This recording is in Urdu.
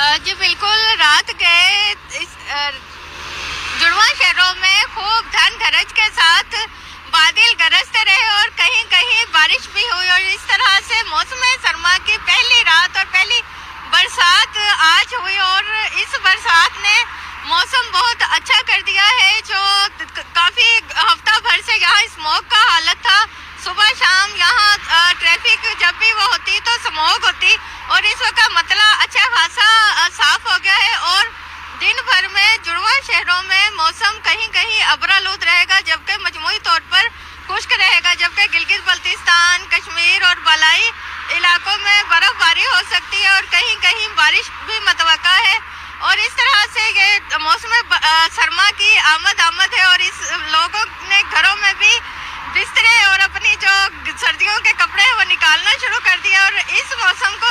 جی بالکل، رات گئے جڑواں شہروں میں خوب دھن گرج کے ساتھ بادل گرجتے رہے اور کہیں کہیں بارش بھی ہوئی، اور اس طرح سے موسم سرما کی پہلی رات اور پہلی برسات آج ہوئی، اور اس برسات نے موسم بہت اچھا کر دیا ہے۔ جو کافی ہفتہ بھر سے یہاں اسموگ کا حالت تھا، صبح شام یہاں ٹریفک جب بھی وہ ہوتی تو اسموگ ہوتی، اور اس وقت مطلع اچھا خاصا صاف ہو گیا ہے، اور دن بھر میں جڑواں شہروں میں موسم کہیں کہیں ابرآلود رہے گا، جبکہ مجموعی طور پر خشک رہے گا، جبکہ گلگت بلتستان، کشمیر اور بالائی علاقوں میں برف باری ہو سکتی ہے اور کہیں کہیں بارش بھی متوقع ہے۔ اور اس طرح سے یہ موسم سرما کی آمد ہے، اور اس لوگوں نے گھروں میں بھی بسترے اور اپنی جو سردیوں کے کپڑے ہیں وہ نکالنا شروع کر دیا، اور اس موسم کو